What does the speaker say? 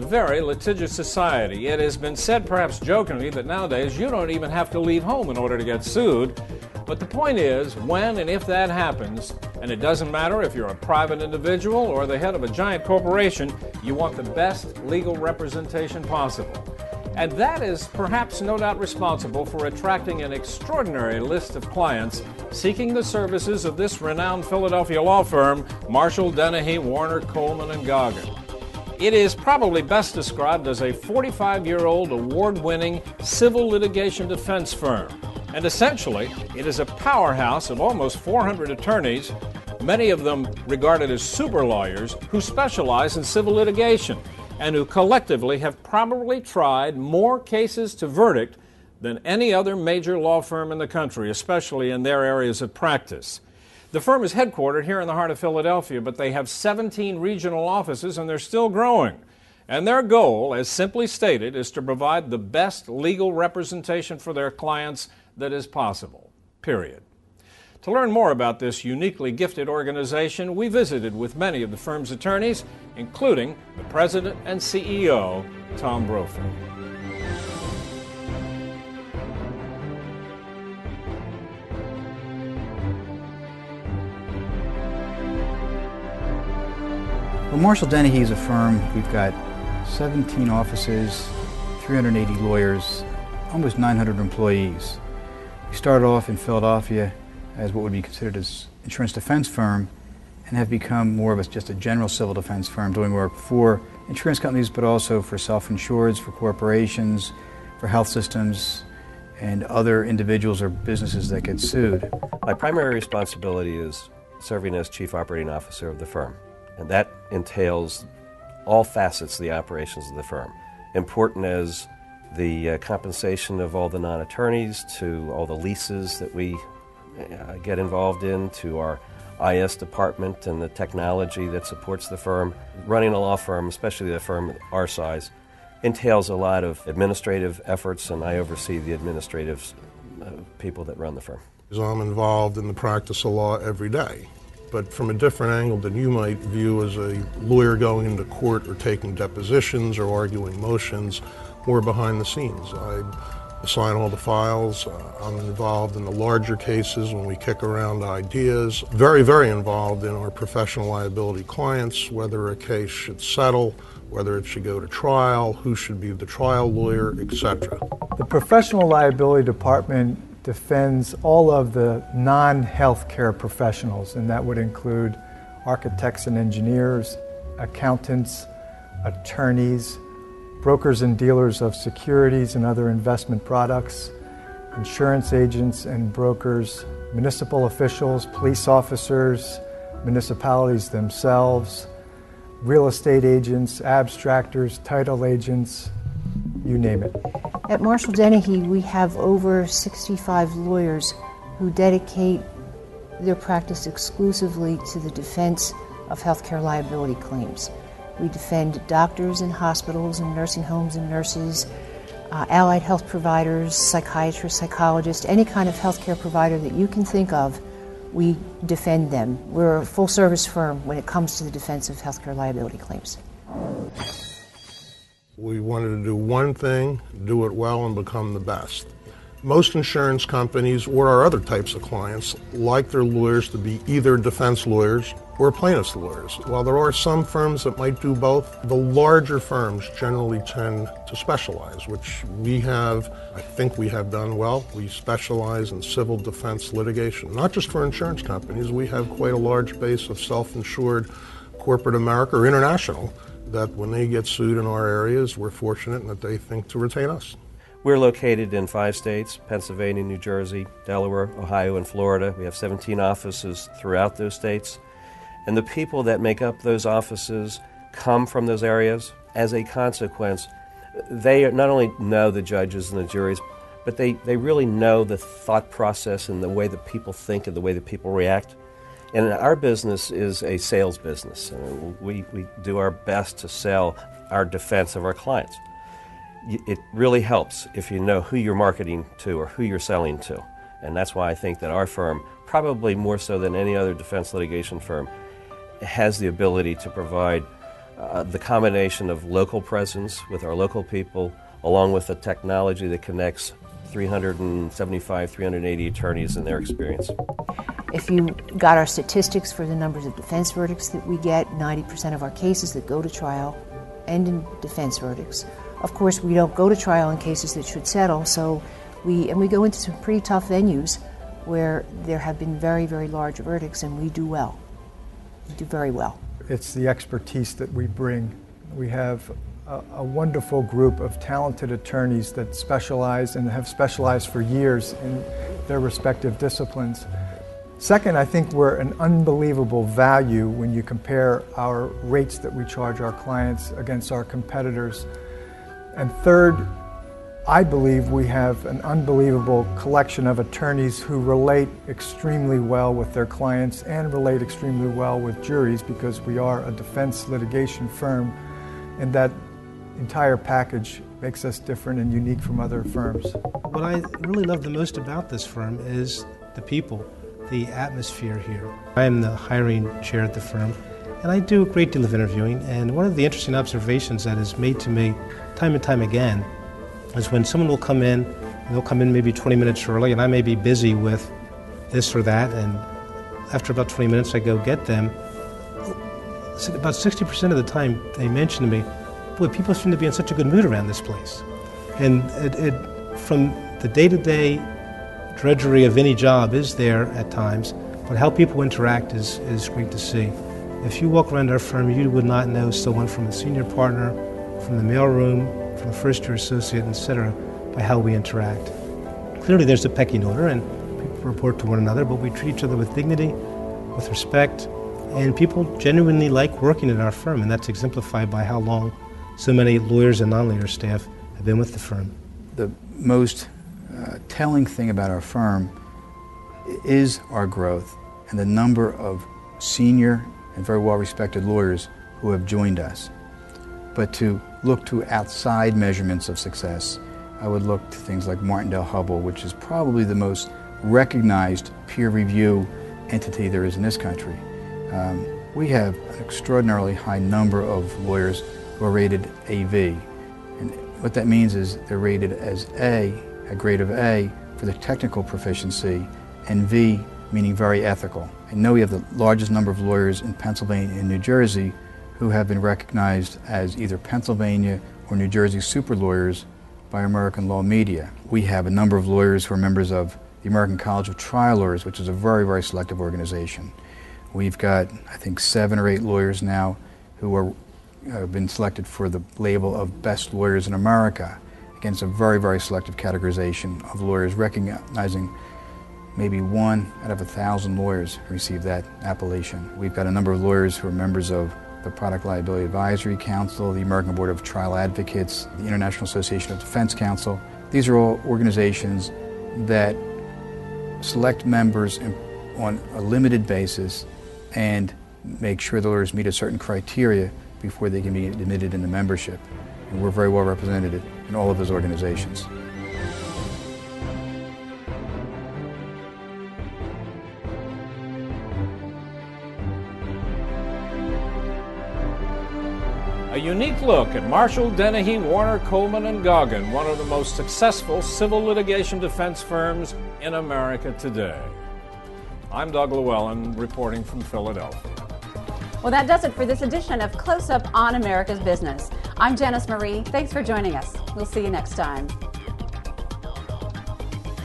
very litigious society. It has been said, perhaps jokingly, that nowadays you don't even have to leave home in order to get sued. But the point is, when and if that happens, and it doesn't matter if you're a private individual or the head of a giant corporation, you want the best legal representation possible. And that is perhaps no doubt responsible for attracting an extraordinary list of clients seeking the services of this renowned Philadelphia law firm, Marshall, Dennehey, Warner, Coleman Goggin. It is probably best described as a 45-year-old award-winning civil litigation defense firm. And essentially, it is a powerhouse of almost 400 attorneys, many of them regarded as super lawyers, who specialize in civil litigation and who collectively have probably tried more cases to verdict than any other major law firm in the country, especially in their areas of practice. The firm is headquartered here in the heart of Philadelphia, but they have 17 regional offices and they're still growing. And their goal, as simply stated, is to provide the best legal representation for their clients that is possible, period. To learn more about this uniquely gifted organization, we visited with many of the firm's attorneys, including the president and CEO, Tom Brophy. Well, Marshall Dennehey is a firm. We've got 17 offices, 380 lawyers, almost 900 employees. We started off in Philadelphia as what would be considered as insurance defense firm and have become more of just a general civil defense firm doing work for insurance companies but also for self-insureds, for corporations, for health systems, and other individuals or businesses that get sued. My primary responsibility is serving as Chief Operating Officer of the firm, and that entails all facets of the operations of the firm. Important as the compensation of all the non-attorneys, to all the leases that we get involved in, to our IS department and the technology that supports the firm. Running a law firm, especially a firm our size, entails a lot of administrative efforts, and I oversee the administrative people that run the firm. I'm involved in the practice of law every day, but from a different angle than you might view as a lawyer going into court or taking depositions or arguing motions, more behind the scenes. I assign all the files. I'm involved in the larger cases when we kick around ideas. Very, very involved in our professional liability clients, whether a case should settle, whether it should go to trial, who should be the trial lawyer, etc. The professional liability department defends all of the non-healthcare professionals, and that would include architects and engineers, accountants, attorneys, brokers and dealers of securities and other investment products, insurance agents and brokers, municipal officials, police officers, municipalities themselves, real estate agents, abstractors, title agents, you name it. At Marshall Dennehey, we have over 65 lawyers who dedicate their practice exclusively to the defense of healthcare liability claims. We defend doctors and hospitals and nursing homes and nurses, allied health providers, psychiatrists, psychologists, any kind of healthcare provider that you can think of, we defend them. We're a full-service firm when it comes to the defense of healthcare liability claims. We wanted to do one thing, do it well, and become the best. Most insurance companies or our other types of clients like their lawyers to be either defense lawyers or plaintiff's lawyers. While there are some firms that might do both, the larger firms generally tend to specialize, which we have, I think we have done well. We specialize in civil defense litigation, not just for insurance companies. We have quite a large base of self-insured corporate America or international that when they get sued in our areas, we're fortunate in that they think to retain us. We're located in 5 states, Pennsylvania, New Jersey, Delaware, Ohio, and Florida. We have 17 offices throughout those states. And the people that make up those offices come from those areas. As a consequence, they not only know the judges and the juries, but they really know the thought process and the way that people think and the way that people react. And our business is a sales business. We do our best to sell our defense of our clients. It really helps if you know who you're marketing to or who you're selling to. And that's why I think that our firm, probably more so than any other defense litigation firm, has the ability to provide the combination of local presence with our local people, along with the technology that connects 375, 380 attorneys and their experience. If you got our statistics for the numbers of defense verdicts that we get, 90% of our cases that go to trial end in defense verdicts. Of course, we don't go to trial in cases that should settle, so we go into some pretty tough venues where there have been very, very large verdicts, and we do well. We do very well. It's the expertise that we bring. We have a wonderful group of talented attorneys that specialize and have specialized for years in their respective disciplines. Second, I think we're an unbelievable value when you compare our rates that we charge our clients against our competitors. And third, I believe we have an unbelievable collection of attorneys who relate extremely well with their clients and relate extremely well with juries, because we are a defense litigation firm, and that entire package makes us different and unique from other firms. What I really love the most about this firm is the people, the atmosphere here. I am the hiring chair at the firm, and I do a great deal of interviewing, and one of the interesting observations that is made to me time and time again is when someone will come in, and they'll come in maybe 20 minutes early, and I may be busy with this or that, and after about 20 minutes I go get them. About 60% of the time they mention to me, boy, people seem to be in such a good mood around this place. And it from the day-to-day drudgery of any job is there at times, but how people interact is great to see. If you walk around our firm, you would not know someone from a senior partner, from the mailroom, from a first-year associate, etc., by how we interact. Clearly there's a pecking order, and people report to one another, but we treat each other with dignity, with respect, and people genuinely like working at our firm, and that's exemplified by how long so many lawyers and non-lawyer staff have been with the firm. The most telling thing about our firm is our growth and the number of senior and very well-respected lawyers who have joined us. But to look to outside measurements of success, I would look to things like Martindale-Hubbell, which is probably the most recognized peer review entity there is in this country. We have an extraordinarily high number of lawyers who are rated AV. And what that means is they're rated as A, a grade of A, for the technical proficiency, and V, meaning very ethical. I know we have the largest number of lawyers in Pennsylvania and New Jersey who have been recognized as either Pennsylvania or New Jersey super lawyers by American Law Media. We have a number of lawyers who are members of the American College of Trial Lawyers, which is a very, very selective organization. We've got, I think, 7 or 8 lawyers now who have been selected for the label of Best Lawyers in America. Again, it's a very, very selective categorization of lawyers, recognizing maybe 1 out of 1,000 lawyers receive that appellation. We've got a number of lawyers who are members of the Product Liability Advisory Council, the American Board of Trial Advocates, the International Association of Defense Counsel. These are all organizations that select members on a limited basis and make sure the lawyers meet a certain criteria before they can be admitted into membership. And we're very well represented in all of those organizations. A unique look at Marshall, Dennehey, Warner, Coleman Goggin, one of the most successful civil litigation defense firms in America today. I'm Doug Llewellyn, reporting from Philadelphia. Well, that does it for this edition of Close Up on America's Business. I'm Janice Marie. Thanks for joining us. We'll see you next time.